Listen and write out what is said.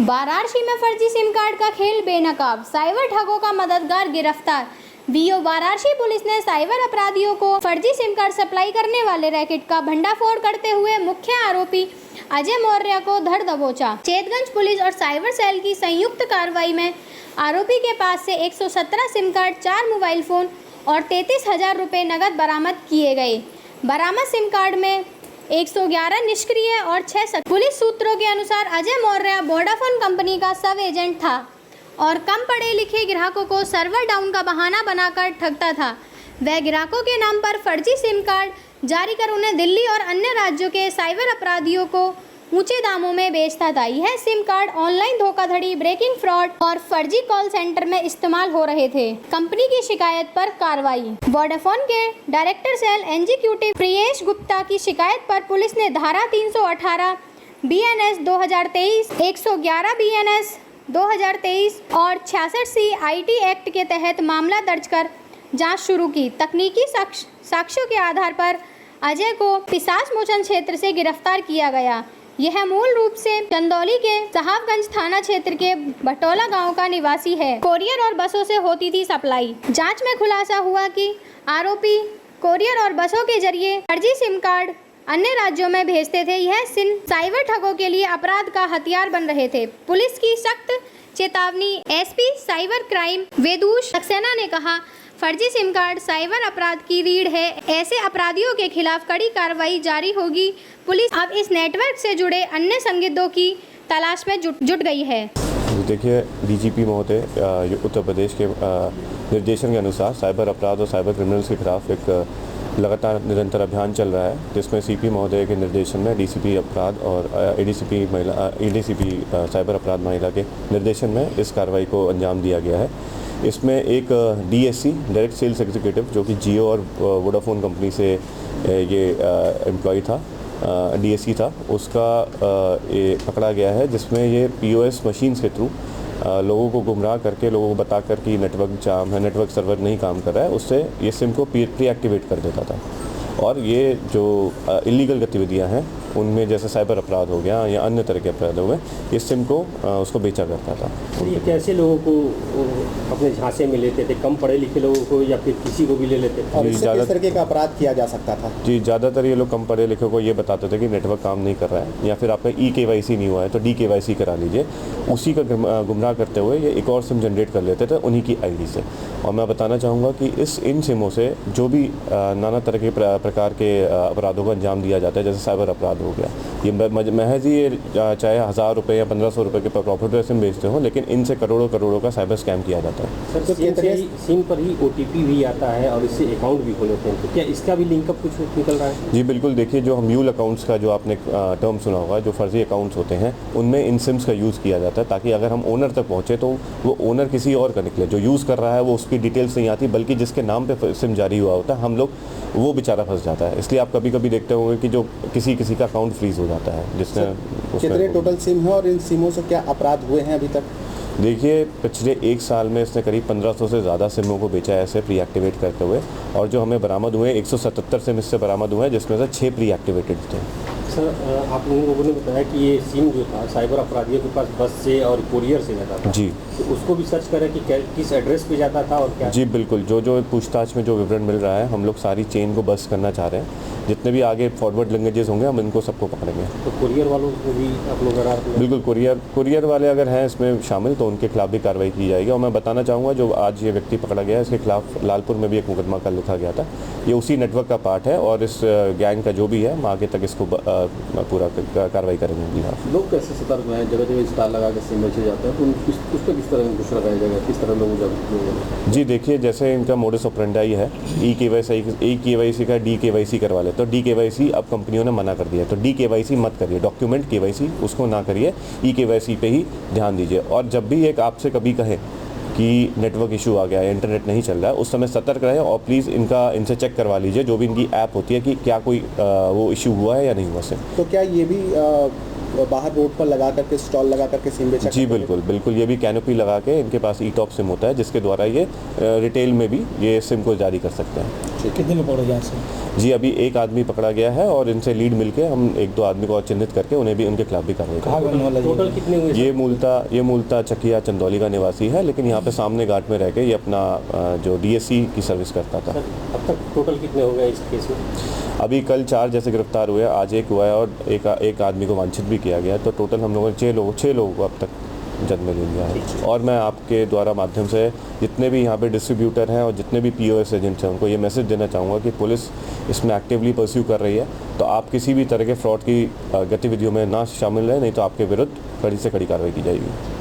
वाराणसी में फर्जी SIM card का खेल बेनकाब, साइबर ठगों का मददगार गिरफ्तार। वीओ वाराणसी पुलिस ने साइबर अपराधियों को फर्जी सिम कार्ड सप्लाई करने वाले रैकेट का भंडाफोड़ करते हुए मुख्य आरोपी अजय मौर्य को धर दबोचा। चेतगंज पुलिस और साइबर सेल की संयुक्त कार्रवाई में आरोपी के पास से 117 सिम कार्ड, 4 मोबाइल फोन और 33,000 रुपये नकद बरामद किए गए। बरामद सिम कार्ड में 111 निष्क्रिय और 6 सक्रिय। पुलिस सूत्रों के अनुसार अजय मौर्य वोडाफोन कंपनी का सब एजेंट था और कम पढ़े लिखे ग्राहकों को सर्वर डाउन का बहाना बनाकर ठगता था। वह ग्राहकों के नाम पर फर्जी सिम कार्ड जारी कर उन्हें दिल्ली और अन्य राज्यों के साइबर अपराधियों को ऊंचे दामों में बेचता था। यह सिम कार्ड ऑनलाइन धोखाधड़ी, ब्रेकिंग फ्रॉड और फर्जी कॉल सेंटर में इस्तेमाल हो रहे थे। कंपनी की शिकायत पर कार्रवाई। वोडाफोन के director sale executive Priyesh Gupta की शिकायत पर पुलिस ने धारा 318 BNS 2023, 111 BNS 2023 और 66C IT एक्ट के तहत मामला दर्ज कर जांच शुरू की। तकनीकी साक्ष्यों के आधार पर अजय को पिशाच मोचन क्षेत्र से गिरफ्तार किया गया। यह मूल रूप से चंदौली के साहबगंज थाना क्षेत्र के भटोला गांव का निवासी है। कोरियर और बसों से होती थी सप्लाई। जांच में खुलासा हुआ कि आरोपी कोरियर और बसों के जरिए फर्जी सिम कार्ड अन्य राज्यों में भेजते थे। यह सिम साइबर ठगों के लिए अपराध का हथियार बन रहे थे। पुलिस की सख्त चेतावनी। एसपी साइबर क्राइम वेदूष सक्सेना ने कहा, फर्जी सिम कार्ड साइबर अपराध की रीढ़ है। ऐसे अपराधियों के खिलाफ कड़ी कार्रवाई जारी होगी। पुलिस अब इस नेटवर्क से जुड़े अन्य संदिग्धों की तलाश में जुट गई है। देखिए, डीजीपी महोदय उत्तर प्रदेश के निर्देशन के अनुसार साइबर अपराध और साइबर क्रिमिनल्स के खिलाफ एक लगातार निरंतर अभियान चल रहा है, जिसमें सीपी महोदय के निर्देशन में डीसीपी अपराध और एडीसीपी साइबर अपराध महिला के निर्देशन में इस कार्रवाई को अंजाम दिया गया है। इसमें एक डीएससी डायरेक्ट सेल्स एग्जीक्यूटिव जो कि जियो और वोडाफोन कंपनी से ये एम्प्लॉय था, डीएससी था, उसका ये पकड़ा गया है, जिसमें ये पीओएस मशीन्स के थ्रू लोगों को गुमराह करके, लोगों को बताकर कि नेटवर्क जाम है, नेटवर्क सर्वर नहीं काम कर रहा है, उससे ये सिम को प्री एक्टिवेट कर देता था। और ये जो इलीगल गतिविधियां हैं उनमें जैसे साइबर अपराध हो गया या अन्य तरह के अपराधों में इस सिम को उसको बेचा करता था। ये कैसे लोगों को अपने झांसे में लेते थे? कम पढ़े लिखे लोगों को या फिर किसी को भी ले लेते थे? और इससे किस तरीके का अपराध किया जा सकता था? जी, ज़्यादातर ये लोग कम पढ़े लिखे को ये बताते थे कि नेटवर्क काम नहीं कर रहा है या फिर आपका EKYC नहीं हुआ है तो DKYC करा लीजिए। उसी का गुमराह करते हुए ये एक और सिम जनरेट कर लेते थे उन्हीं की ID से। और मैं बताना चाहूँगा कि इन सिमों से जो भी नाना तरह के प्रकार के अपराधों को अंजाम दिया जाता है, जैसे साइबर अपराध हो गया, ये महज ही ये चाहे 1,000 रुपये या 1,500 रुपये के प्रॉफिट पे सिम बेचते हो, लेकिन इनसे करोड़ों का साइबर स्कैम किया जाता है। सर, तो सिम पर ही OTP भी आता है और इससे अकाउंट भी खोलते हैं, तो क्या इसका भी लिंकअप कुछ निकल रहा है? जी बिल्कुल। देखिए, जो हम म्यूल अकाउंट्स का जो आपने टर्म सुना होगा, जो फर्जी अकाउंट्स होते हैं उनमें इन सिम्स का यूज़ किया जाता है, ताकि अगर हम ओनर तक पहुँचे तो वो ओनर किसी और का निकले। जो यूज़ कर रहा है वो उसकी डिटेल्स नहीं आती, बल्कि जिसके नाम पे सिम जारी हुआ होता है हम लोग, वो बेचारा फंस जाता है। इसलिए आप कभी कभी देखते होंगे कि जो किसी का अकाउंट फ्रीज हो जाता है, जिसने कितने टोटल सिम है और इन सिमों से क्या अपराध हुए हैं अभी तक? देखिए, पिछले 1 साल में इसने करीब 1500 से ज़्यादा सिमों को बेचा है ऐसे प्री एक्टिवेट करते हुए। और जो हमें बरामद हुए 177 सिम इससे बरामद हुए हैं, जिसमें से 6 प्री एक्टिवेटेड थे। सर, आप लोगों ने बताया कि ये सिम जो था साइबर अपराधियों के पास बस से और कोरियर से जाता था। जी, तो उसको भी सर्च करें कि किस एड्रेस पे जाता था और क्या? जी बिल्कुल। जो पूछताछ में जो विवरण मिल रहा है, हम लोग सारी चेन को बस्ट करना चाह रहे हैं। जितने भी आगे फॉरवर्ड लिंकेजेस होंगे हम इनको सबको पकड़ेंगे। तो कुरियर वालों को भी आप लोग? बिल्कुल, कुरियर वाले अगर हैं इसमें शामिल तो उनके खिलाफ भी कार्रवाई की जाएगी। और मैं बताना चाहूँगा, जो आज ये व्यक्ति पकड़ा गया है, इसके खिलाफ लालपुर में भी एक मुकदमा कल लिखा गया था। ये उसी नेटवर्क का पार्ट है और इस गैंग का जो भी है, हम आगे तक इसको पूरा कार्रवाई करेंगे। लोग कैसे सतर्क हैं? जगह स्टार लगा के सिम बेचे जाते हैं, तो उस पर किस तरह अंकुश लगाया जाएगा? किस तरह लोग जागरूक? जी देखिए, जैसे इनका मोडस ऑपरेंडाई है, EKYC का DKYC करवा लेते, तो DKYC अब कंपनियों ने मना कर दिया, तो DKYC मत करिए, डॉक्यूमेंट KYC उसको ना करिए, EKYC पे ही ध्यान दीजिए। और जब भी एक आपसे कभी कहे कि नेटवर्क इशू आ गया है, इंटरनेट नहीं चल रहा है, उस समय सतर्क रहे और प्लीज़ इनसे चेक करवा लीजिए जो भी इनकी ऐप होती है कि क्या कोई वो इशू हुआ है या नहीं हुआ से। तो क्या ये भी बाहर रोड पर लगा करके स्टॉल लगा करके सिम बेचा जी करते थे। बिल्कुल बिल्कुल, ये भी कैनोपी लगा के इनके पास ई टॉप सिम होता है जिसके द्वारा ये रिटेल में भी ये सिम को जारी कर सकते हैं। कितने लोग पकड़े गए से? जी अभी एक आदमी पकड़ा गया है और इनसे लीड मिलके हम एक दो आदमी को और चिन्हित करके उन्हें भी उनके खिलाफ भी कार्रवाई कहाँ करेंगे। बनने वाला टोटल कितने हुए ये मूलतः चकिया चंदौली का निवासी है, लेकिन यहाँ पे सामने घाट में रह के ये अपना जो डीएससी की सर्विस करता था। अब तक टोटल कितने हो गए इस केस में? अभी कल 4 जैसे गिरफ्तार हुए, आज एक हुआ है और एक आदमी को वांछित भी किया गया है। तो टोटल हम लोगों ने 6 लोगों को अब तक जद में ले लिया है। और मैं आपके द्वारा माध्यम से जितने भी यहाँ पे डिस्ट्रीब्यूटर हैं और जितने भी पीओएस एजेंट्स हैं उनको ये मैसेज देना चाहूँगा कि पुलिस इसमें एक्टिवली परस्यू कर रही है, तो आप किसी भी तरह के फ्रॉड की गतिविधियों में ना शामिल रहें, नहीं तो आपके विरुद्ध कड़ी से कड़ी कार्रवाई की जाएगी।